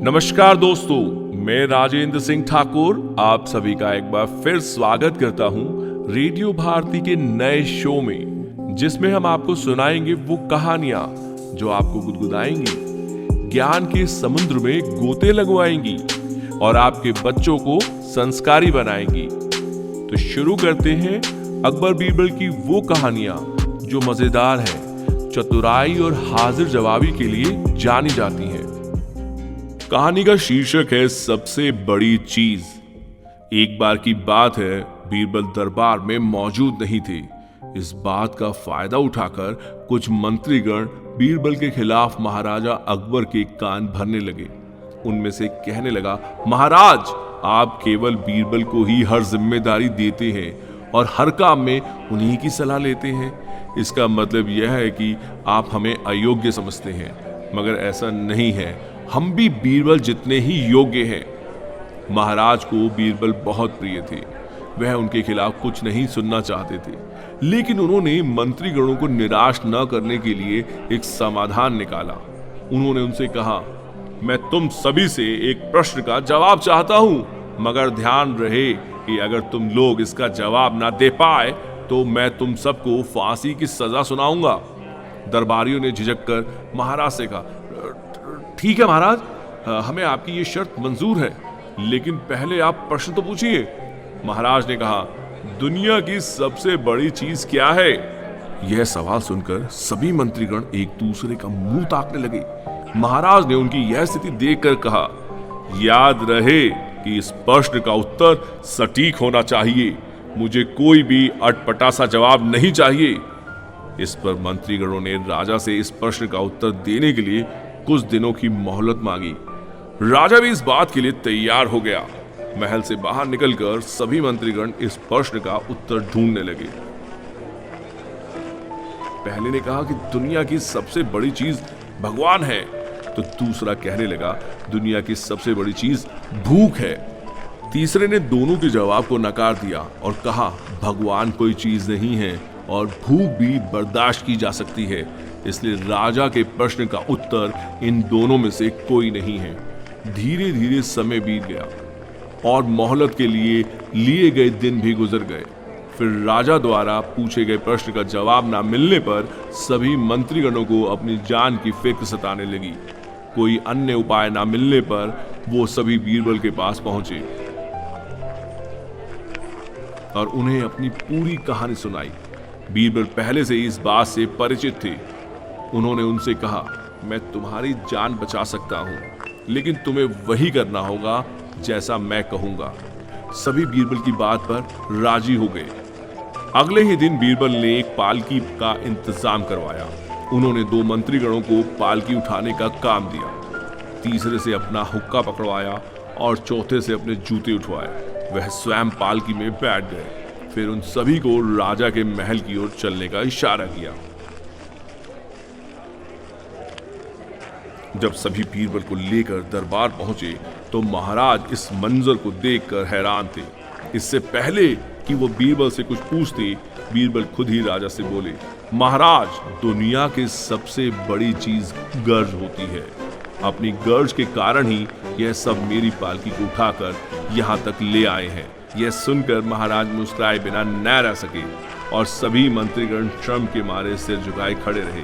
नमस्कार दोस्तों, मैं राजेंद्र सिंह ठाकुर आप सभी का एक बार फिर स्वागत करता हूं रेडियो भारती के नए शो में, जिसमें हम आपको सुनाएंगे वो कहानियां जो आपको गुदगुदाएंगी, ज्ञान के समुद्र में गोते लगवाएंगी और आपके बच्चों को संस्कारी बनाएंगी। तो शुरू करते हैं अकबर बीरबल की वो कहानियां जो मजेदार हैं, चतुराई और हाजिर जवाबी के लिए जानी जाती हैं। कहानी का शीर्षक है सबसे बड़ी चीज। एक बार की बात है, बीरबल दरबार में मौजूद नहीं थे। इस बात का फायदा उठाकर कुछ मंत्रीगण बीरबल के खिलाफ महाराजा अकबर के कान भरने लगे। उनमें से कहने लगा, महाराज, आप केवल बीरबल को ही हर जिम्मेदारी देते हैं और हर काम में उन्हीं की सलाह लेते हैं। इसका मतलब यह है कि आप हमें अयोग्य समझते हैं, मगर ऐसा नहीं है। हम भी बीरबल जितने ही योग्य हैं। महाराज को बीरबल बहुत प्रिय थे। वह उनके खिलाफ कुछ नहीं सुनना चाहते थे, लेकिन उन्होंने मंत्रीगणों को निराश न करने के लिए एक समाधान निकाला। उन्होंने उनसे कहा, मैं तुम सभी से एक प्रश्न का जवाब चाहता हूं, मगर ध्यान रहे कि अगर तुम लोग इसका जवाब ना दे पाए तो मैं तुम सबको फांसी की सजा सुनाऊंगा। दरबारियों ने झिझक कर महाराज से कहा, ठीक है महाराज, हमें आपकी ये शर्त मंजूर है, लेकिन पहले आप प्रश्न तो पूछिए। महाराज ने कहा, दुनिया की सबसे बड़ी चीज क्या है? यह सवाल सुनकर सभी मंत्रीगण एक दूसरे का मुंह ताकने लगे। महाराज ने उनकी यह स्थिति देखकर कहा, याद रहे कि इस प्रश्न का उत्तर सटीक होना चाहिए। मुझे कोई भी अटपटा सा जवाब नहीं चाहिए। इस पर मंत्रीगणों ने राजा से इस प्रश्न का उत्तर देने के लिए कुछ दिनों की मोहलत मांगी। राजा भी इस बात के लिए तैयार हो गया। महल से बाहर निकलकर सभी मंत्रीगण इस प्रश्न का उत्तर ढूंढने लगे। पहले ने कहा कि दुनिया की सबसे बड़ी चीज भगवान है, तो दूसरा कहने लगा, दुनिया की सबसे बड़ी चीज भूख है। तीसरे ने दोनों के जवाब को नकार दिया और कहा, भगवान कोई चीज नहीं है और भूख भी बर्दाश्त की जा सकती है। इसलिए राजा के प्रश्न का उत्तर इन दोनों में से कोई नहीं है। धीरे धीरे समय बीत गया और मोहलत के लिए गए दिन भी गुजर गए। फिर राजा द्वारा पूछे गए प्रश्न का जवाब ना मिलने पर सभी मंत्रीगणों को अपनी जान की फिक्र सताने लगी। कोई अन्य उपाय ना मिलने पर वो सभी बीरबल के पास पहुंचे और उन्हें अपनी पूरी कहानी सुनाई। बीरबल पहले से इस बात से परिचित थे। उन्होंने उनसे कहा, मैं तुम्हारी जान बचा सकता हूं, लेकिन तुम्हें वही करना होगा जैसा मैं कहूंगा। सभी बीरबल की बात पर राजी हो गए। अगले ही दिन बीरबल ने एक पालकी का इंतजाम करवाया। उन्होंने दो मंत्रीगणों को पालकी उठाने का काम दिया, तीसरे से अपना हुक्का पकड़वाया और चौथे से अपने जूते उठवाए। वह स्वयं पालकी में बैठ गए। फिर उन सभी को राजा के महल की ओर चलने का इशारा किया। जब सभी बीरबल को लेकर दरबार पहुंचे तो महाराज इस मंजर को देखकर हैरान थे। इससे पहले कि वो बीरबल से कुछ पूछते, बीरबल खुद ही राजा से बोले, महाराज, दुनिया की सबसे बड़ी चीज गर्ज होती है। अपनी गर्ज के कारण ही यह सब मेरी पालकी को उठाकर यहाँ तक ले आए हैं। यह सुनकर महाराज मुस्कुराए बिना न रह सके और सभी मंत्रीगण श्रम के मारे सिर झुकाए खड़े रहे।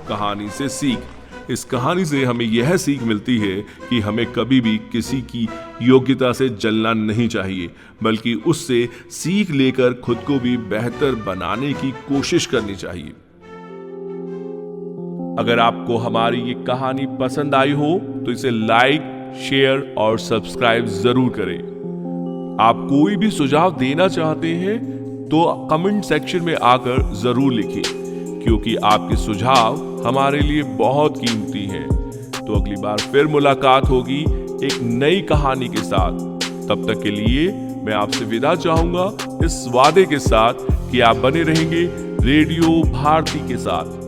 कहानी से सीख। इस कहानी से हमें यह सीख मिलती है कि हमें कभी भी किसी की योग्यता से जलना नहीं चाहिए, बल्कि उससे सीख लेकर खुद को भी बेहतर बनाने की कोशिश करनी चाहिए। अगर आपको हमारी ये कहानी पसंद आई हो तो इसे लाइक, शेयर और सब्सक्राइब जरूर करें। आप कोई भी सुझाव देना चाहते हैं तो कमेंट सेक्शन में आकर जरूर लिखें, क्योंकि आपके सुझाव हमारे लिए बहुत कीमती हैं। तो अगली बार फिर मुलाकात होगी एक नई कहानी के साथ। तब तक के लिए मैं आपसे विदा चाहूंगा इस वादे के साथ कि आप बने रहेंगे रेडियो भारती के साथ।